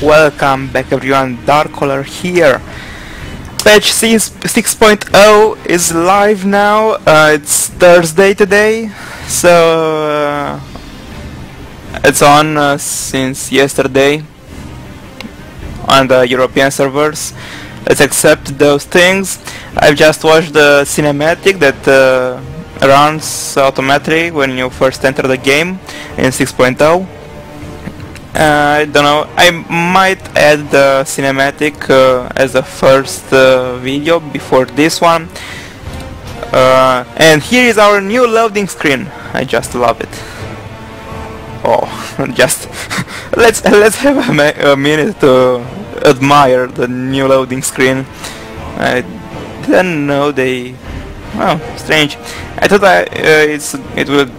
Welcome back everyone, Darkcolor here. Patch 6.0 is live now. It's Thursday today, so it's on since yesterday on the European servers. Let's accept those things. I've just watched the cinematic that runs automatically when you first enter the game in 6.0. I don't know, I might add the cinematic as a first video before this one. And here is our new loading screen. I just love it. Oh, just let's have a minute to admire the new loading screen. I didn't know they... Oh, strange. I thought it will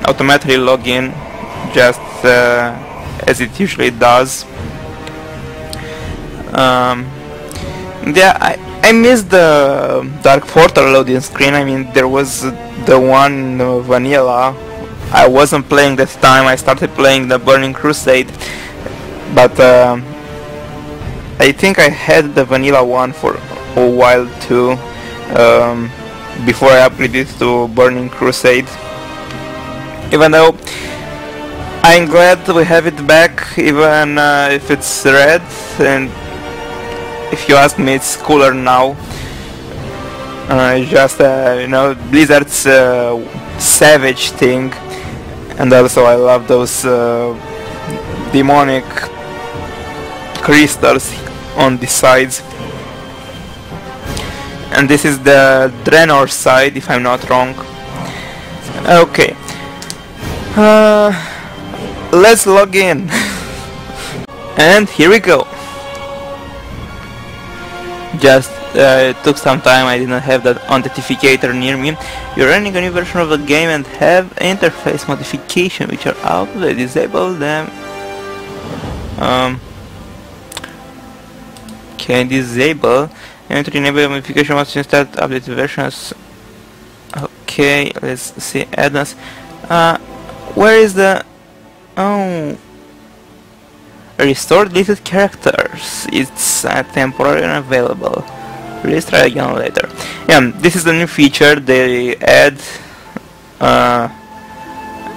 automatically log in just as it usually does. Yeah, I missed the Dark Portal loading screen. I mean, there was the one vanilla. I wasn't playing that time. I started playing the Burning Crusade, but I think I had the vanilla one for a while too, before I upgraded to Burning Crusade. Even though I'm glad we have it back, even if it's red, and if you ask me, it's cooler now. Just you know, Blizzard's savage thing, and also I love those demonic crystals on the sides. And this is the Draenor side, if I'm not wrong. Okay. Let's log in. And here we go. Just it took some time. I didn't have that authenticator near me. You're running a new version of the game and have interface modification which are out. They disable them. Can disable. And to enable modification must instead update versions. Okay, let's see add-ons. Where is the... Oh, restore deleted characters. It's temporarily unavailable. Please try again later. Yeah, this is the new feature they add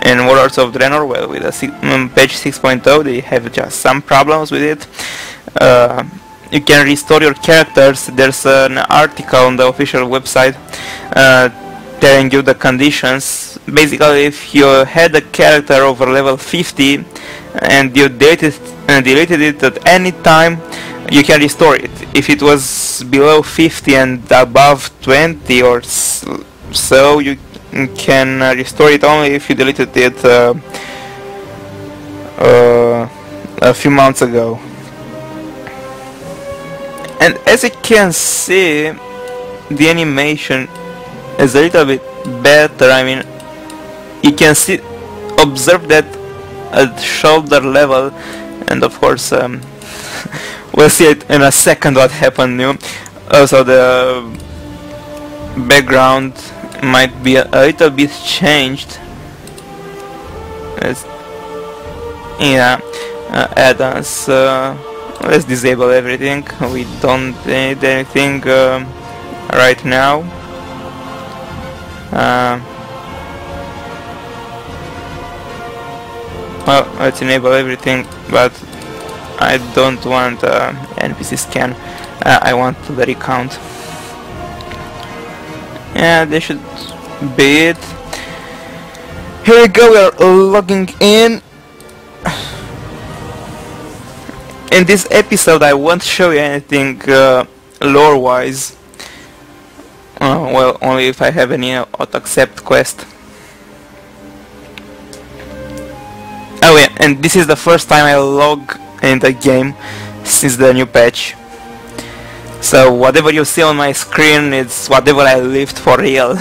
in Warlords of Draenor. Well, with a patch 6.0, they have just some problems with it. You can restore your characters. There's an article on the official website telling you the conditions. Basically, if you had a character over level 50 and you deleted it at any time, you can restore it. If it was below 50 and above 20 or so, you can restore it only if you deleted it a few months ago. And as you can see, the animation is a little bit better. I mean, you can see, observe that at shoulder level, and of course we'll see it in a second what happened new. Also the background might be a little bit changed. Yeah, add-ons. Let's disable everything. We don't need anything right now. Well, let's enable everything, but I don't want NPC scan. I want the recount. Yeah, this should be it. Here we go, we are logging in. In this episode I won't show you anything lore-wise. Well, only if I have any auto-accept quest. Oh yeah, and this is the first time I log in the game since the new patch. So whatever you see on my screen is whatever I lived for real.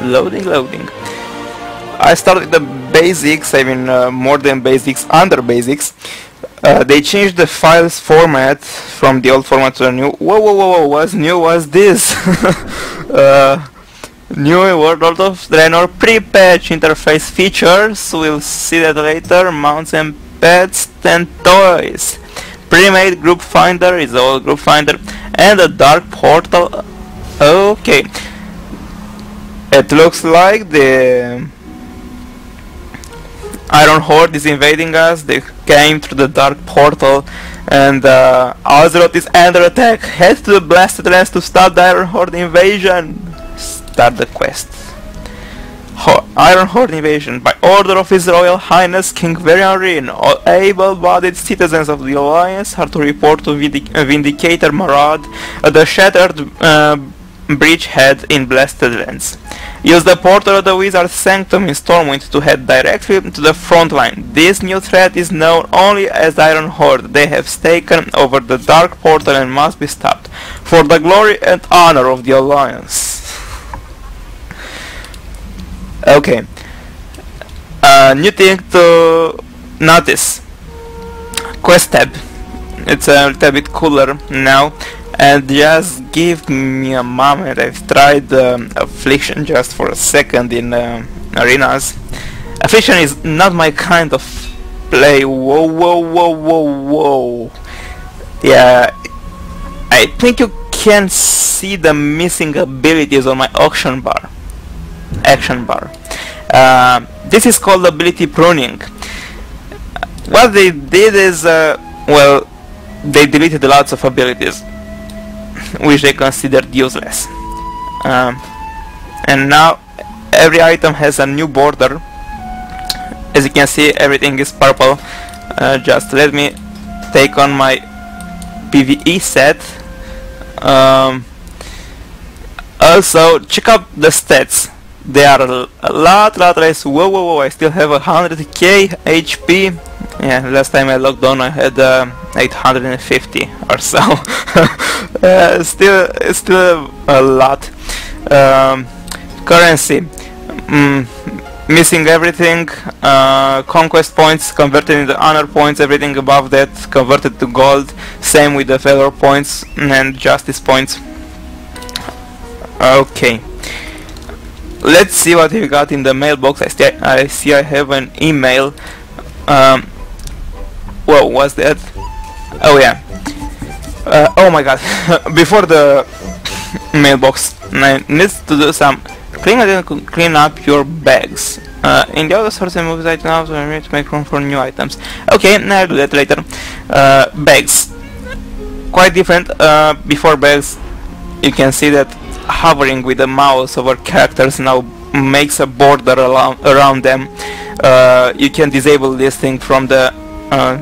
Loading. I started the basics, I mean more than basics, under basics. They changed the files format from the old format to the new. Whoa, what's new was this? New Warlords of Draenor pre-patch interface features, we'll see that later. Mounts and pets and toys. Pre-made group finder is all group finder, and a dark portal. Okay, it looks like the Iron Horde is invading us. They came through the dark portal, and Azeroth is under attack. Head to the blasted lands to stop the Iron Horde invasion. Start the quest. Iron Horde invasion. By order of His Royal Highness King Varian Rin, all able-bodied citizens of the Alliance are to report to Vindicator Marad at the Shattered Bridgehead in Blasted Lands. Use the portal of the Wizard's Sanctum in Stormwind to head directly to the front line. This new threat is known only as the Iron Horde. They have taken over the Dark Portal and must be stopped, for the glory and honor of the Alliance. Okay. New thing to notice. Quest tab. It's a little bit cooler now. And just give me a moment. I've tried Affliction just for a second in arenas. Affliction is not my kind of play. Whoa, whoa, whoa, whoa, whoa. Yeah, I think you can see the missing abilities on my action bar. This is called ability pruning. What they did is, well, they deleted lots of abilities which they considered useless, and now every item has a new border. As you can see, everything is purple. Just let me take on my PvE set. Also, check out the stats. They are a lot less. Whoa, whoa, whoa! I still have 100k HP. Yeah, last time I logged on I had 850 or so. Still a lot. Currency, missing everything. Conquest points converted into honor points. Everything above that converted to gold. Same with the valor points and justice points. Okay. Let's see what we got in the mailbox. I see I have an email. Whoa, what's that? Oh yeah. Oh my god. Before the mailbox, I need to do some clean up your bags. In the other source and movies right now, so I need to make room for new items. Okay, I'll do that later. Bags. Quite different. Before bags, you can see that hovering with the mouse over characters now makes a border around them. You can disable this thing from the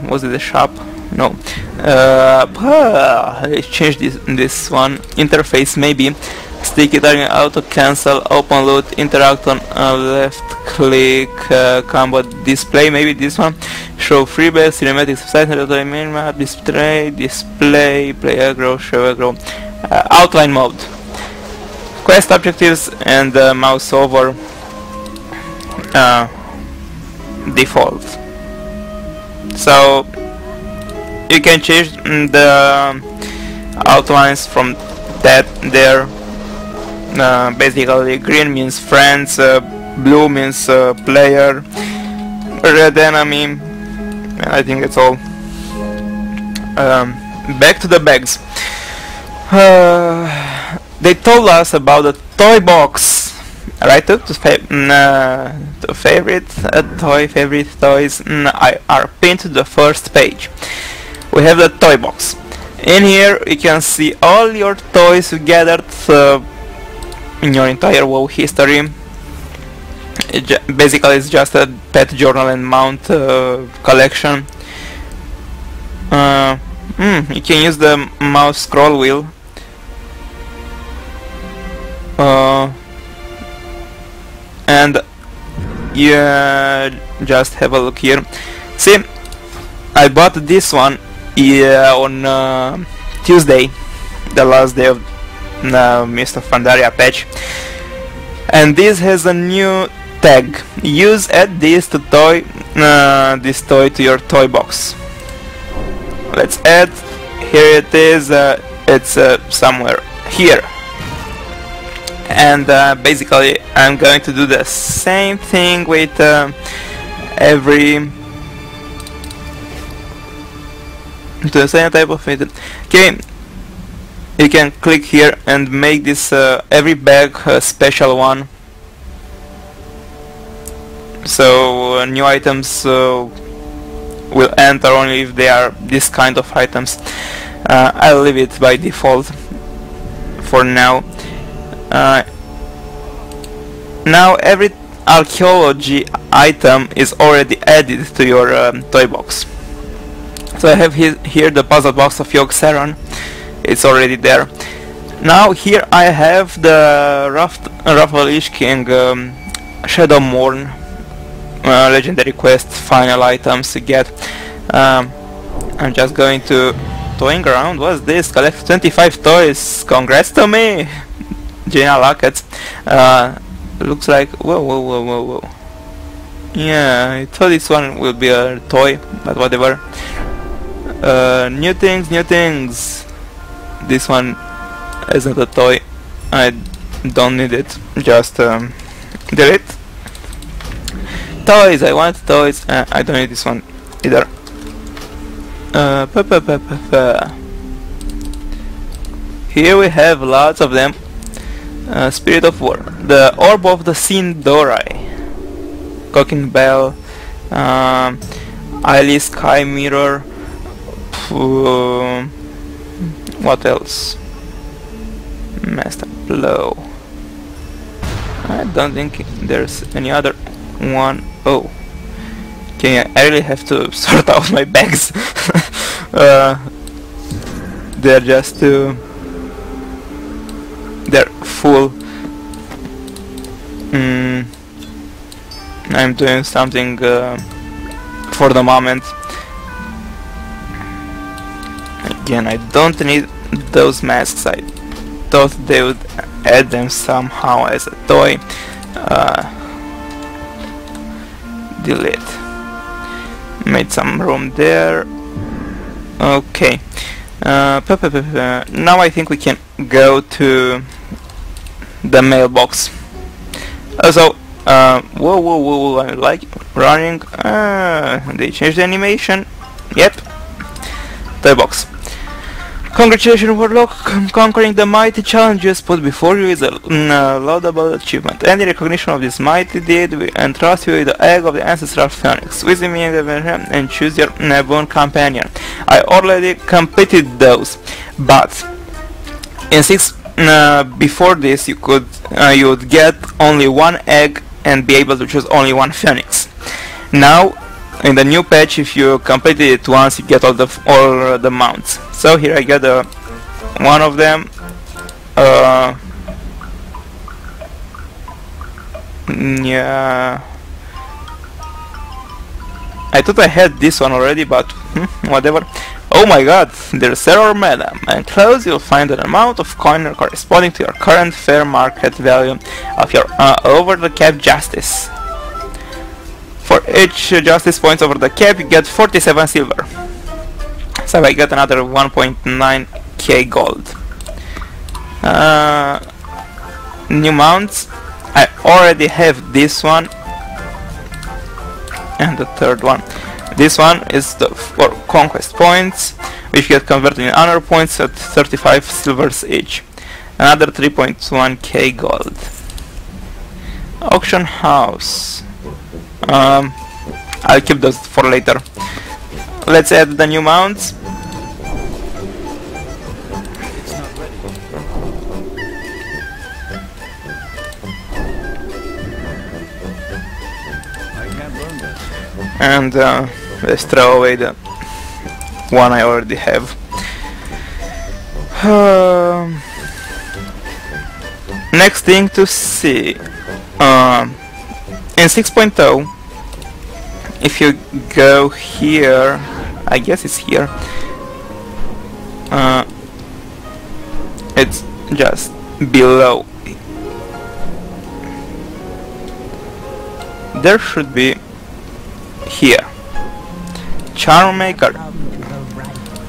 was it the shop? No. Let's change this one. Interface maybe. Sticky target, auto cancel, open loot, interact on left click, combo display, maybe this one. Show freebase, cinematics, site, main map, display, play aggro, show aggro. Outline mode. Quest objectives and mouse over default. So you can change the outlines from that there. Basically green means friends, blue means player, red enemy, and I think it's all. Back to the bags. They told us about the toy box. Right, favorite toys are pinned to the first page. We have the toy box. In here you can see all your toys you gathered in your entire WoW history. Basically it's just a pet journal and mount collection. You can use the mouse scroll wheel. And yeah, just have a look here. See, I bought this one on Tuesday, the last day of Mist of Pandaria patch, and this has a new tag. Use add this to this toy to your toy box. Let's add. Here it is. It's somewhere here. and basically I'm going to do the same thing with every the same type of item. Okay, you can click here and make this every bag a special one, so new items will enter only if they are this kind of items. I'll leave it by default for now. Now every archaeology item is already added to your toy box. So I have here the puzzle box of Yogg-Saron. It's already there. Now here I have the Lich King Shadow Morn legendary quest final items to get. I'm just going to toying around. What's this? Collect 25 toys. Congrats to me! Gina Lockets. Looks like... Whoa. Yeah, I thought this one will be a toy, but whatever. New things. This one isn't a toy. I don't need it. Just delete. Toys. I want toys. I don't need this one either. Here we have lots of them. Spirit of War, the Orb of the Sindorai, Cocking Bell, Eyely Sky Mirror, what else? Master Blow. I don't think there's any other one. Oh, okay, I really have to sort out my bags. They're just too... they're full. I'm doing something for the moment. Again, I don't need those masks. I thought they would add them somehow as a toy. Delete. Made some room there. Okay. Now I think we can go to the mailbox. Also, whoa, I like running. They changed the animation. Yep. Toy box. Congratulations, Warlock, conquering the mighty challenges put before you is a laudable achievement. Any recognition of this mighty deed will entrust you with the egg of the ancestral phoenix. Visit me and choose your boon companion. I already completed those, but in 6 before this you would get only one egg and be able to choose only one phoenix. Now in the new patch, if you completed it once, you get all the mounts. So here I got one of them. Yeah, I thought I had this one already, but whatever. Oh my god, there's Terror Madam. Enclosed you'll find an amount of coin corresponding to your current fair market value of your over-the-cap justice. For each justice points over the cap, you get 47 silver. So I got another 1.9k gold. New mounts. I already have this one and the third one. This one is for conquest points, which get converted in honor points at 35 silvers each. Another 3.1k gold. Auction house. I'll keep those for later. Let's add the new mounts. And let's throw away the one I already have. Next thing to see. In 6.0, if you go here, I guess it's here, it's just below. There should be here. Charm Maker,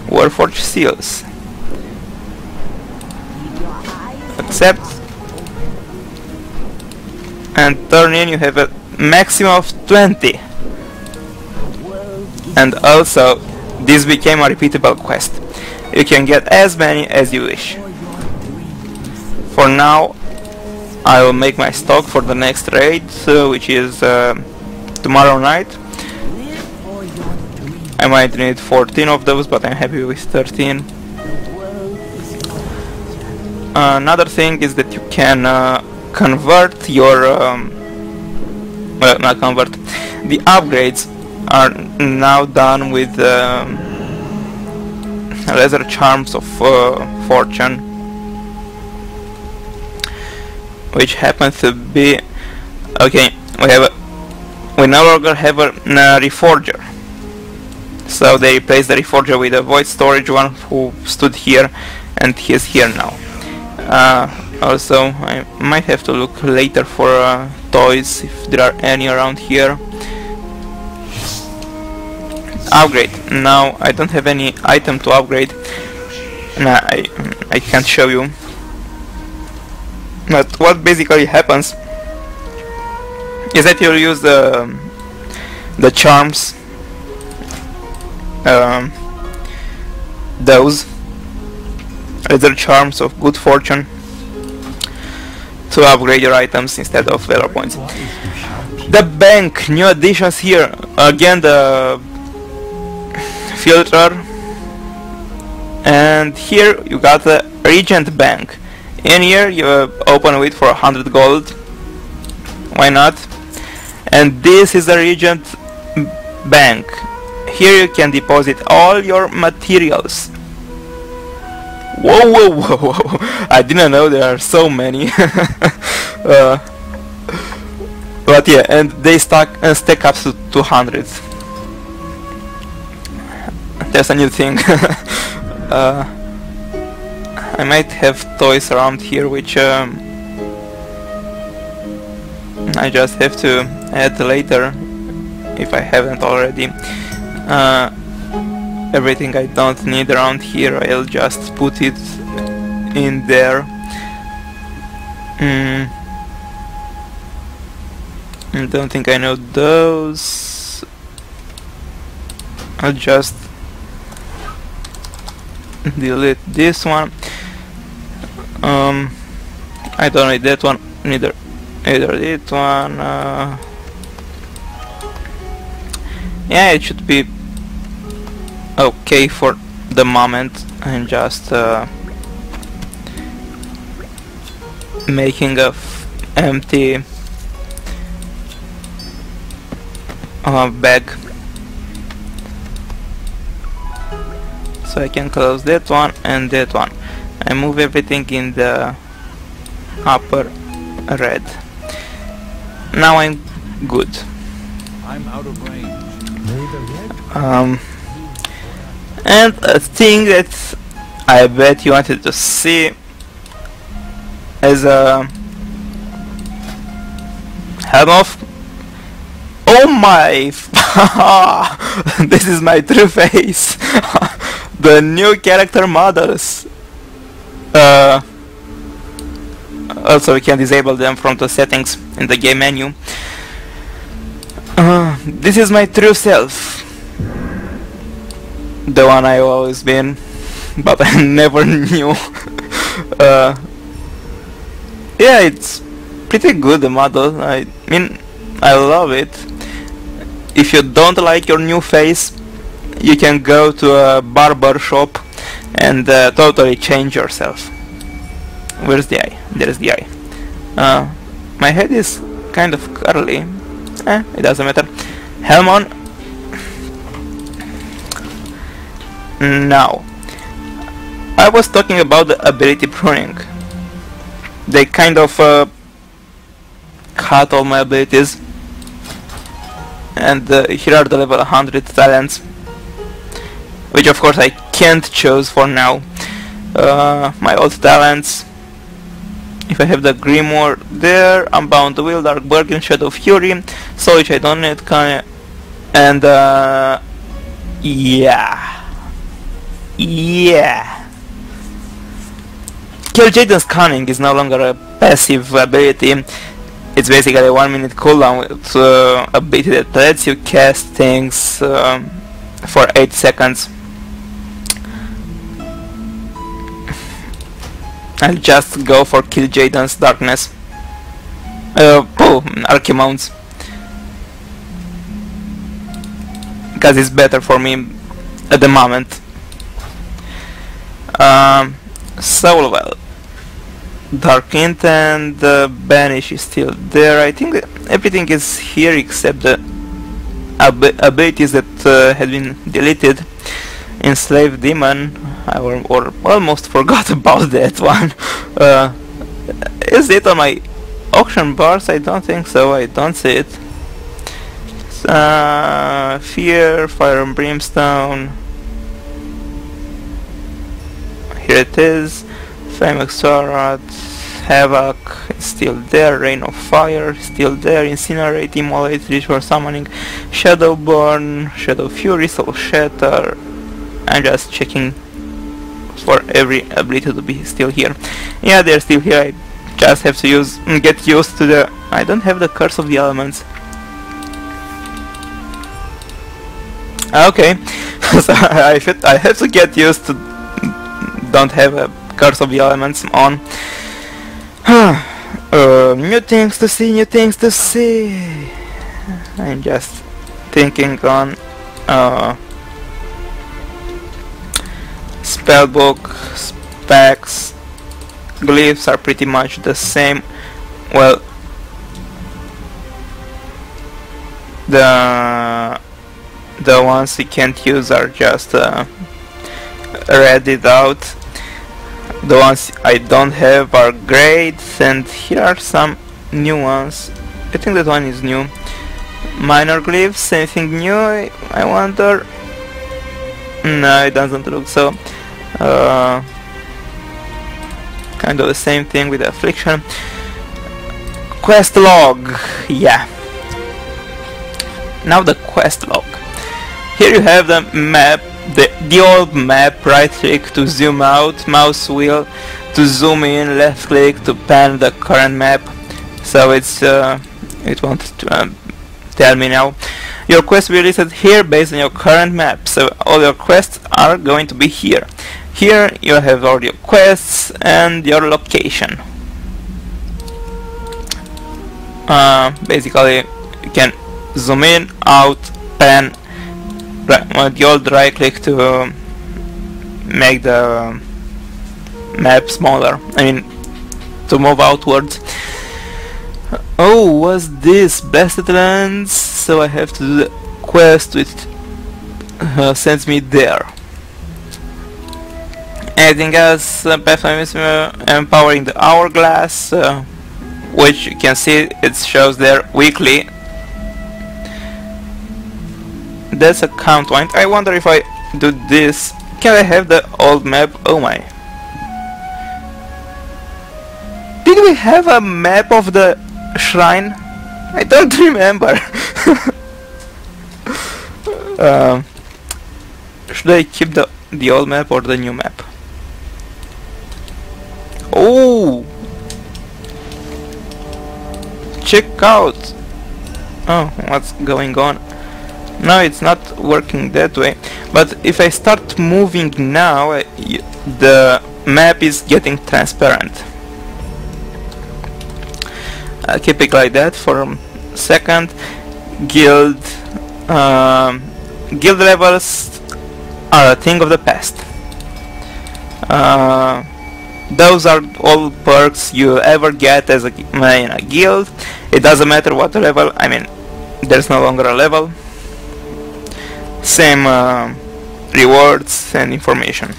Warforged Seals. Accept. and turn in you have a maximum of 20. And also this became a repeatable quest. You can get as many as you wish. For now I will make my stock for the next raid, which is tomorrow night. I might need 14 of those, but I'm happy with 13. Another thing is that you can convert your well, not convert, the upgrades are now done with lesser charms of fortune, which happens to be okay. We no longer have a reforger, so they replaced the reforger with a void storage one who stood here, and he is here now. Also, I might have to look later for toys if there are any around here. Upgrade. Now I don't have any item to upgrade. Nah, I can't show you. But what basically happens is that you use the charms, those other charms of good fortune, to upgrade your items instead of valor points. The bank, new additions here. Again the filter, and here you got the Regent Bank. In here you open it for 100 gold. Why not? And this is the Regent Bank. Here you can deposit all your materials. Whoa, whoa, whoa, whoa! I didn't know there are so many. But yeah, and they stack up to 200. That's a new thing. I might have toys around here, which I just have to add later if I haven't already. Everything I don't need around here, I'll just put it in there. I don't think I know those. I'll just delete this one. I don't need that one, neither that one. Yeah, it should be okay for the moment. I'm just making a empty bag, so I can close that one and that one. I move everything in the upper red. Now I'm good. I'm out of range. And a thing that I bet you wanted to see is a helm off. Oh my! This is my true face. The new character models. Also, we can disable them from the settings in the game menu. This is my true self, the one I've always been, but I never knew. Yeah, it's pretty good, the model. I mean, I love it. If you don't like your new face, you can go to a barber shop and totally change yourself. Where's the eye? There's the eye. My head is kind of curly. It doesn't matter. Helm on. Now, I was talking about the ability pruning. They kind of cut all my abilities, and here are the level 100 talents, which of course I can't choose for now. My old talents, if I have the Grimoire there, Unbound Will, Dark Bargain, Shadow Fury, so which I don't need, and yeah. Kill Jaden's Cunning is no longer a passive ability. it's basically a 1 minute cooldown with ability that lets you cast things for 8 seconds. I'll just go for Kill Jaden's Darkness. Archimonts. Because it's better for me at the moment. So well. Dark Intent, Banish is still there. I think that everything is here except the abilities that had been deleted. Enslaved Demon, or almost forgot about that one. Is it on my auction bars? I don't think so, I don't see it. Fear, Fire and Brimstone. Here it is. Famous Sword, Havoc is still there, Rain of Fire still there, Incinerate, Immolate, Ritual Summoning, Shadowborn, Shadow Fury, Soul Shatter. I'm just checking for every ability to be still here. Yeah, they're still here. I just have to get used to the... I don't have the Curse of the Elements. Okay, so I have to get used to don't have a Curse of the Elements on. New things to see, new things to see. I'm just thinking on Spellbook, specs, glyphs are pretty much the same. Well, the ones we can't use are just read out. The ones I don't have are great, and here are some new ones. I think that one is new. Minor glyphs, anything new? I wonder. No, it doesn't look so. Kind of the same thing with Affliction. Quest log, yeah. Now the quest log. Here you have the map, the old map. Right click to zoom out, mouse wheel to zoom in, left click to pan the current map. So it's it won't tell me now. Your quest will be listed here based on your current map, so all your quests are going to be here. Here you have all your quests and your location. Basically you can zoom in, out, pan, the old right click to make the map smaller, I mean to move outwards. Oh, what's this? Blasted Lands, so I have to do the quest which sends me there. Anything else? Empowering the Hourglass, which you can see it shows there weekly. That's a count point. I wonder if I do this, can I have the old map? Oh my. Did we have a map of the shrine? I don't remember. Should I keep the old map or the new map? Oh! Check out! Oh, what's going on? No, it's not working that way. But if I start moving now, the map is getting transparent. I'll keep it like that for a second. Guild levels are a thing of the past. Those are all perks you ever get as in a guild. It doesn't matter what level, I mean, there's no longer a level. Same rewards and information.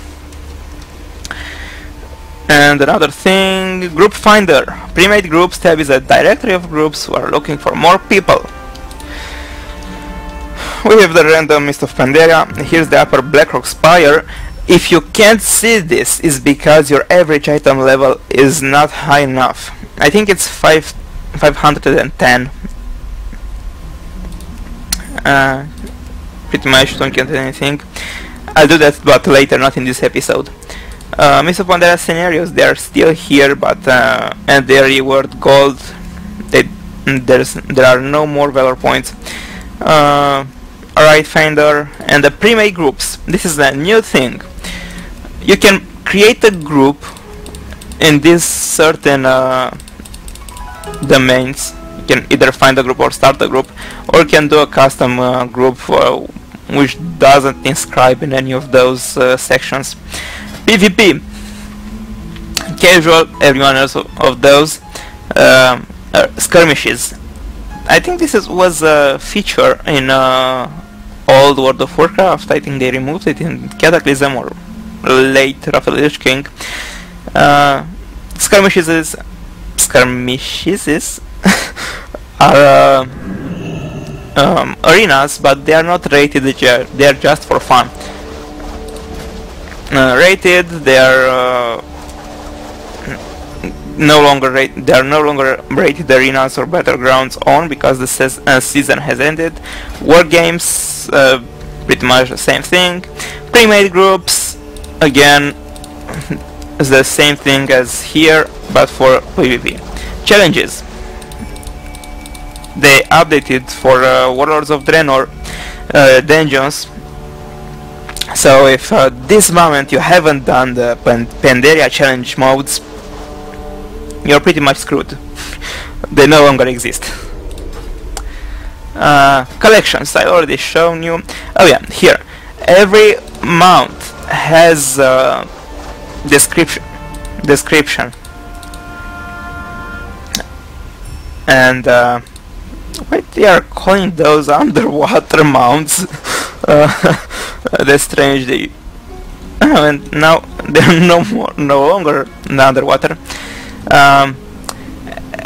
And another thing, Group Finder. Pre-made Groups tab is a directory of groups who are looking for more people. We have the random Mist of Pandaria. Here's the upper Blackrock Spire. If you can't see this, it's because your average item level is not high enough. I think it's 510. Pretty much don't get anything. I'll do that, but later, not in this episode. Mist of Pandaria scenarios, they are still here, but and they reward gold. They there are no more valor points. Right finder and the pre-made groups. This is a new thing. You can create a group in these certain domains. You can either find a group or start a group, or you can do a custom group which doesn't inscribe in any of those sections. PvP, casual, every one of those. Skirmishes. I think this was a feature in old World of Warcraft. I think they removed it in Cataclysm or late Wrath of the Lich King. Skirmishes are arenas, but they are not rated. They are just for fun. Rated, they are no longer rated arenas or battlegrounds on, because the season has ended. War games, pretty much the same thing. Pre-made groups, again, is the same thing as here, but for PvP. Challenges. They updated for Warlords of Draenor dungeons. So if this moment you haven't done the Pandaria challenge modes, you're pretty much screwed. They no longer exist. Collections, I already shown you. Oh yeah, here. Every mount has description. And why they are calling those underwater mounts? That's strange. And now they're no longer underwater.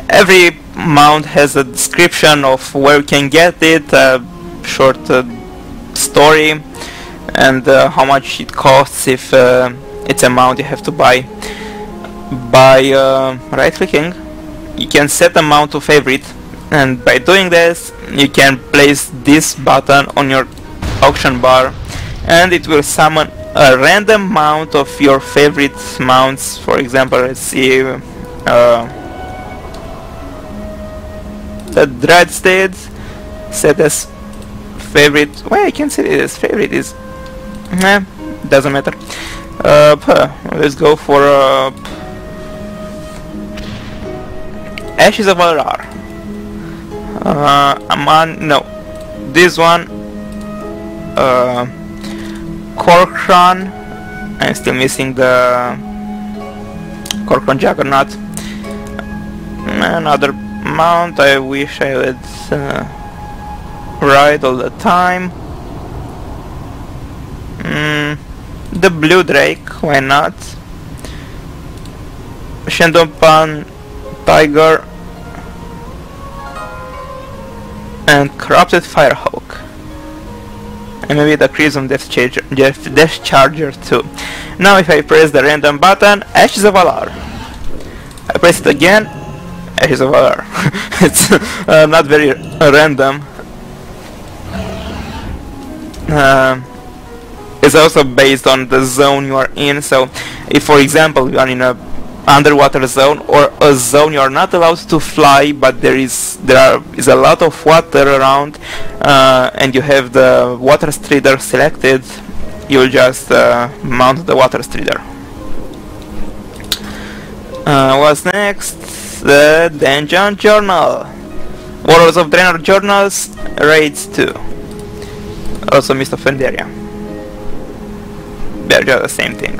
Every mount has a description of where you can get it, a short story, and how much it costs if it's a mount you have to buy. By right-clicking, you can set a mount to favorite, and by doing this, you can place this button on your auction bar, and it will summon a random mount of your favorite mounts. For example, let's see. The Dreadstead set as favorite. Well, I can set it as favorite. Is doesn't matter. Let's go for Ashes of Valor. No, this one. Corkran. I'm still missing the Corkran Juggernaut. Another mount I wish I would ride all the time. The Blue Drake, why not? Shandongpan Tiger and Corrupted Firehawk. And maybe the Crimson Death Charger too. Now if I press the random button, Ashes of Valor. I press it again, Ashes of Valor. It's not very random. It's also based on the zone you are in. So if for example you are in a underwater zone or a zone you are not allowed to fly, but there is a lot of water around, and you have the water strider selected, you'll just mount the water strider. What's next? The Dungeon Journal. Warlords of Draenor Journals, Raids 2. Also Mist of Pandaria. They're just the same thing.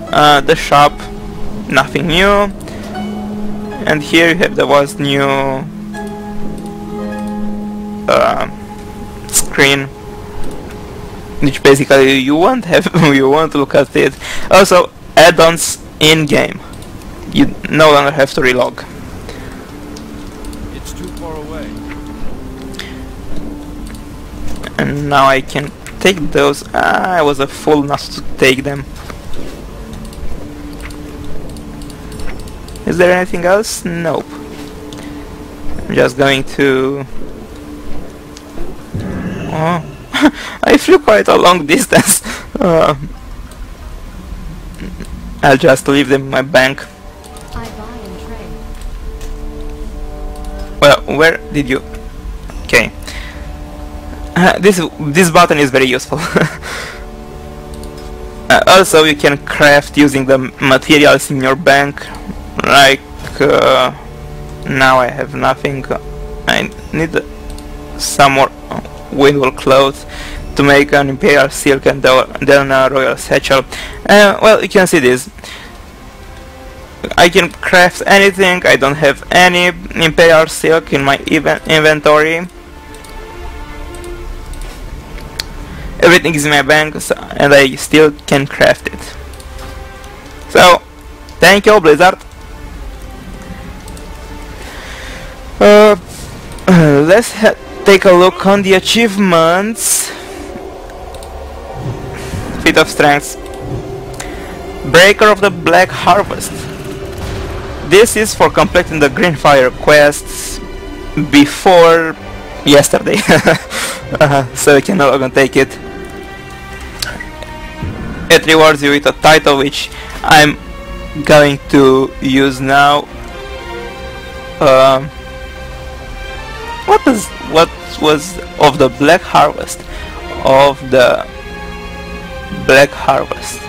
The shop, nothing new. And here you have the what's new screen, which basically you won't have you won't look at it. Also add-ons in game. You no longer have to relog. It's too far away. And now I can take those. I was a fool not to take them. Is there anything else? Nope. I'm just going to... Oh, I flew quite a long distance. I'll just leave them in my bank. I buy and trade. where did you... Okay. This button is very useful. Also, you can craft using the materials in your bank. Like, now I have nothing. I need some more windwool clothes to make an imperial silk and then a royal satchel. Well, you can see this. I can craft anything. I don't have any imperial silk in my inventory. Everything is in my bank, and I still can craft it. So, thank you, Blizzard. Let's take a look on the achievements. Feat of Strength. Breaker of the Black Harvest. This is for completing the Greenfire quests before yesterday. So you can no longer take it. It rewards you with a title which I'm going to use now. What was of the Black Harvest? Of the Black Harvest.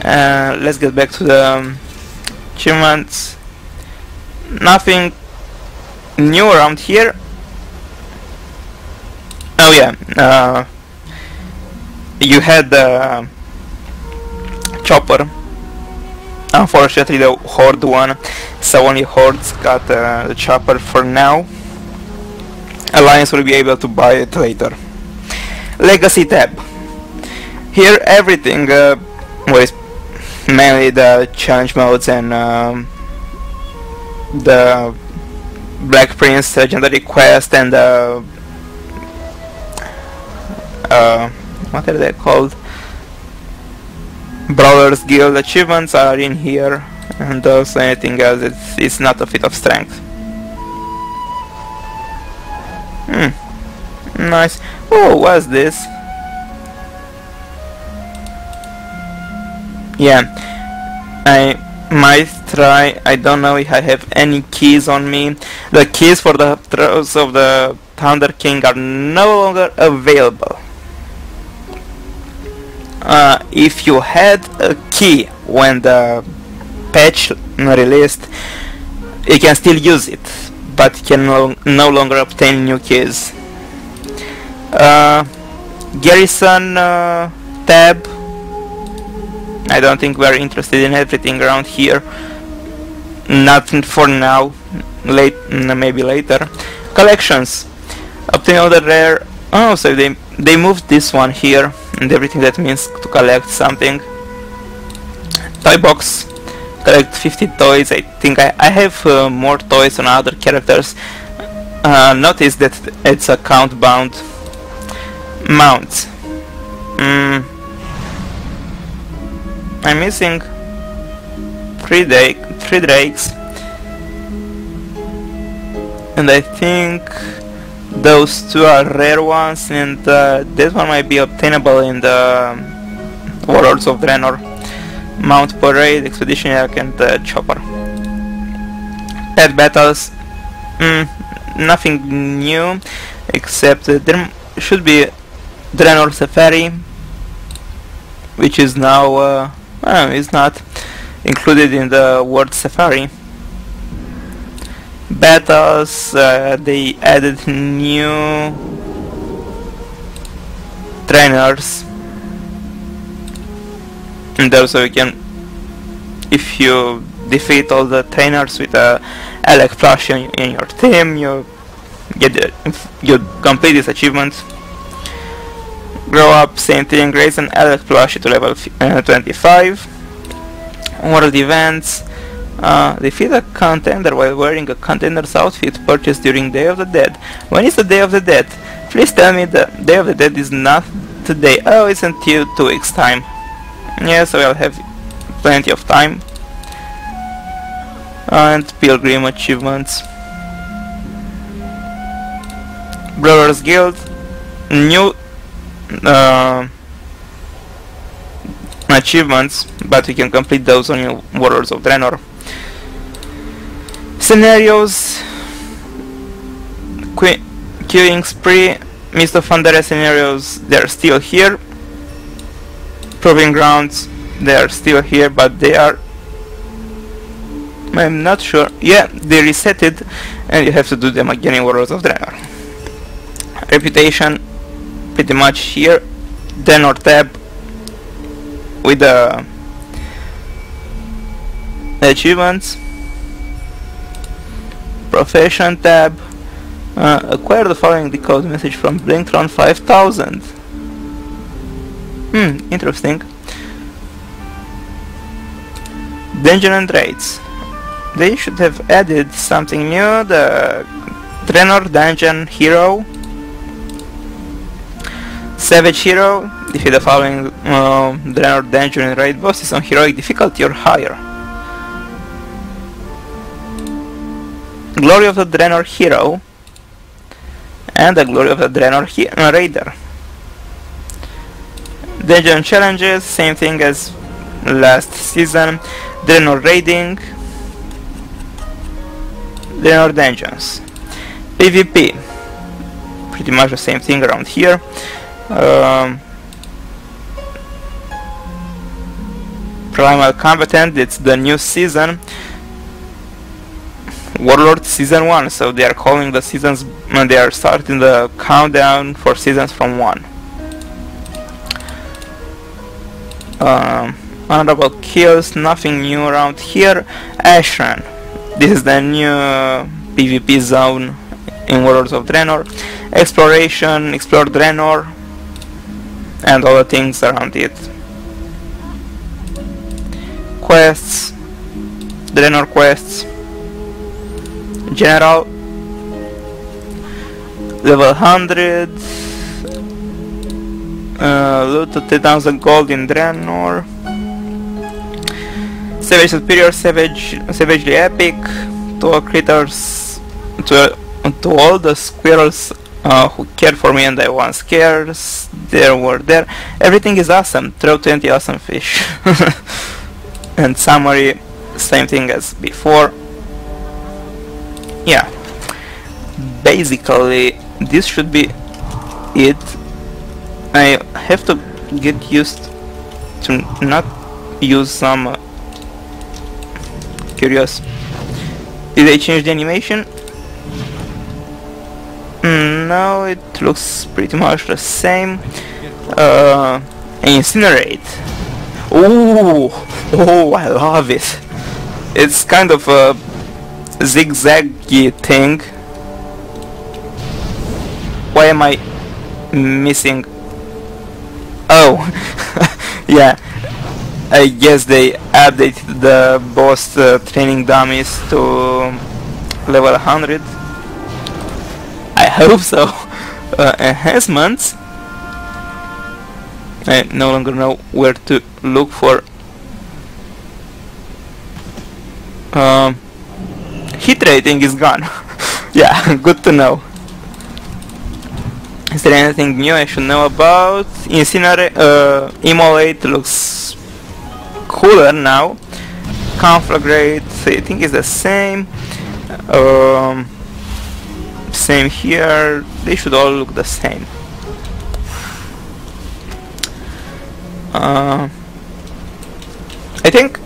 Let's get back to the achievements. Nothing new around here. Oh yeah, you had the chopper. Unfortunately, the Horde one, so only Hordes got the chopper for now. Alliance will be able to buy it later. Legacy tab. Here everything was mainly the challenge modes and the Black Prince legendary quest and the what are they called? Brawlers Guild achievements are in here, and also anything else it's not a feat of strength. Nice. Oh, what's this? Yeah, I might try. I don't know if I have any keys on me. The keys for the Thrones of the Thunder King are no longer available. If you had a key when the patch released, you can still use it, but you can no longer obtain new keys. Garrison tab. I don't think we're interested in everything around here. Nothing for now. Maybe later. Collections. Obtain all the rare. Oh, so they moved this one here, and everything that means to collect something. Toy box. Collect 50 toys. I think I have more toys on other characters. Notice that it's a count bound. Mounts. I'm missing 3 drakes, and I think those 2 are rare ones, and this one might be obtainable in the Warlords of Draenor. Mount Parade, Expedition Yak, and Chopper. Pet battles. Nothing new, except there should be Draenor Safari, which is now is not included in the word Safari. Battles, they added new trainers, and also you can, if you defeat all the trainers with a Alec plushie in your team, you complete this achievement. Grow up, same thing, raise an Alec plushie to level 25. World events. Defeat a contender while wearing a contender's outfit purchased during Day of the Dead. When is the Day of the Dead? Please tell me the Day of the Dead is not today. Oh, it's until 2 weeks time. Yes, so I'll have plenty of time. And Pilgrim achievements. Brothers Guild. New achievements, but you can complete those on your Warlords of Draenor. Scenarios, queuing spree, Mist of Thunder scenarios, they're still here. Proving grounds, they are still here, but they are, I'm not sure, yeah, they resetted and you have to do them again in Warlords of Draenor. Reputation, pretty much here. Draenor tab with the achievements. Profession tab. Acquire the following decode message from Blinktron 5000. Interesting. Dungeon and raids. They should have added something new. The Draenor Dungeon Hero. Savage Hero. Defeat the following Draenor Dungeon and raid bosses on heroic difficulty or higher. Glory of the Draenor Hero. And the Glory of the Draenor Raider. Dungeon challenges, same thing as last season. Draenor raiding, Draenor dungeons. PvP, pretty much the same thing around here. Primal Combatant, it's the new season. Warlords Season 1, so they are calling the seasons, they are starting the countdown for seasons from 1. Honorable kills, nothing new around here. Ashran, this is the new PvP zone in Warlords of Draenor. Exploration, explore Draenor, and all the things around it. Quests, Draenor quests. General, level 100, loot of 10,000 gold in Draenor. Savage Superior, Savagely Epic, to all critters, to all the squirrels who cared for me and I once cared, they were there. Everything is awesome, throw 20 awesome fish. And summary, same thing as before. Yeah, basically this should be it. I have to get used to not use some curious. Did they change the animation? No, it looks pretty much the same. Incinerate. Oh, I love it. It's kind of a zigzaggy thing. Why am I missing? Oh, yeah. I guess they updated the boss training dummies to level 100. I hope so. Enhancements. I no longer know where to look for. Hit rating is gone. Yeah, good to know. Is there anything new I should know about? Immolate looks cooler now. Conflagrate, I think is the same. Same here. They should all look the same. I think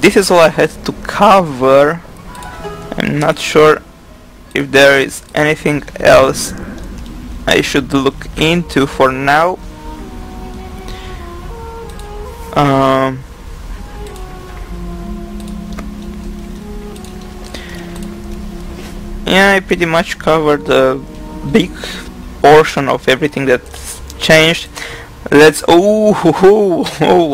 this is all I had to cover. I'm not sure if there is anything else I should look into for now. Yeah, I pretty much covered a big portion of everything that's changed. Let's oh,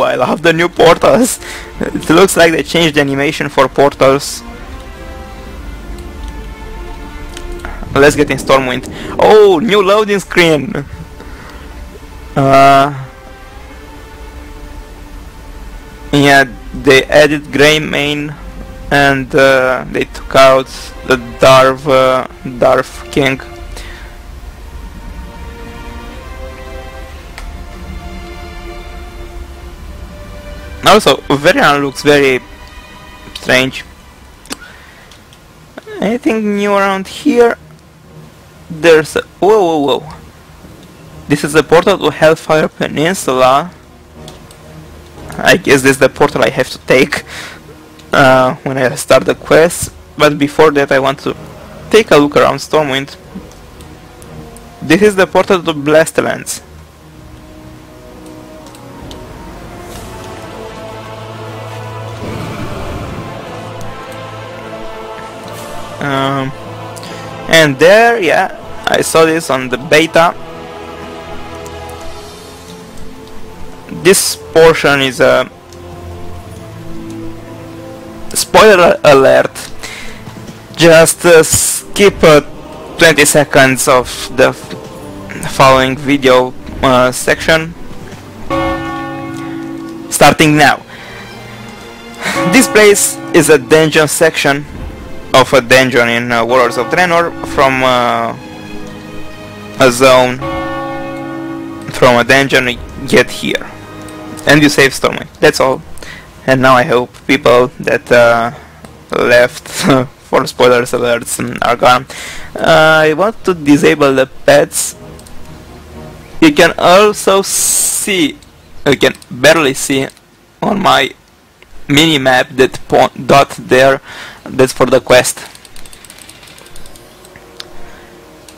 I love the new portals. It looks like they changed the animation for portals. Let's get in Stormwind. Oh, new loading screen. Yeah, they added Greymane and they took out the Darth King. Also, Varian looks very strange. Anything new around here? There's a... whoa. This is the portal to Hellfire Peninsula. I guess this is the portal I have to take when I start the quest. But before that I want to take a look around Stormwind. This is the portal to Blastlands. And there, yeah, I saw this on the beta. This portion is a spoiler alert. Just skip 20 seconds of the following video section. Starting now. This place is a dungeon section of a dungeon in Warlords of Draenor, from a zone from a dungeon you get here, and you save Stormwind. That's all. And now I hope people that left for spoilers alerts are gone. I want to disable the pets. You can also see, you can barely see on my mini map that dot there. That's for the quest.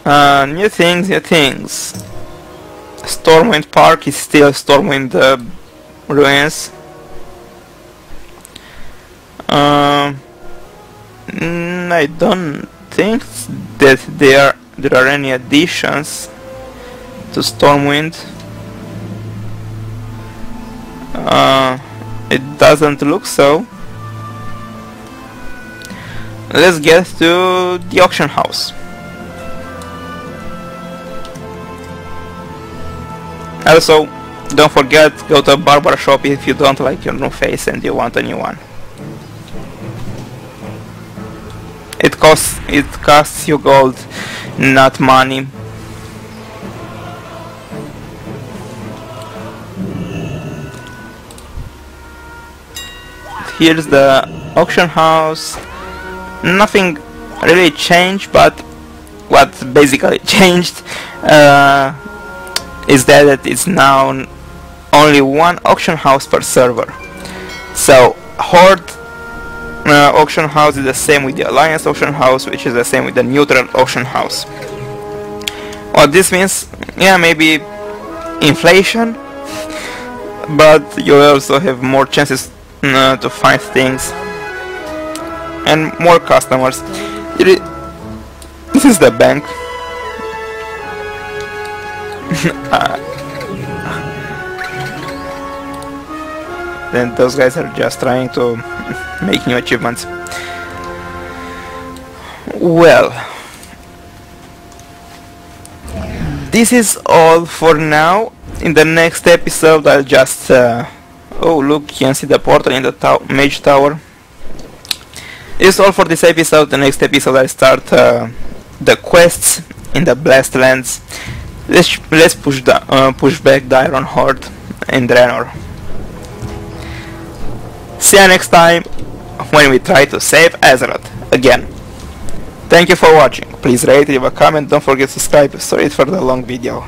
New things. Stormwind Park is still Stormwind ruins. I don't think that there are any additions to Stormwind. It doesn't look so. Let's get to the auction house. Also, don't forget, go to a barber shop if you don't like your new face and you want a new one. It costs you gold, not money. Here's the auction house. Nothing really changed, but what basically changed is that it's now only one auction house per server. So Horde auction house is the same with the Alliance auction house, which is the same with the neutral auction house. What this means, yeah, maybe inflation, but you also have more chances to find things and more customers. This is the bank. Then those guys are just trying to make new achievements. Well, this is all for now. In the next episode I'll just oh look, you can see the portal in the mage tower. It's all for this episode. The next episode I'll start the quests in the Blastlands. Let's push back the Iron Horde in Draenor. See you next time when we try to save Azeroth again. Thank you for watching. Please rate, leave a comment, don't forget to subscribe. Sorry for the long video.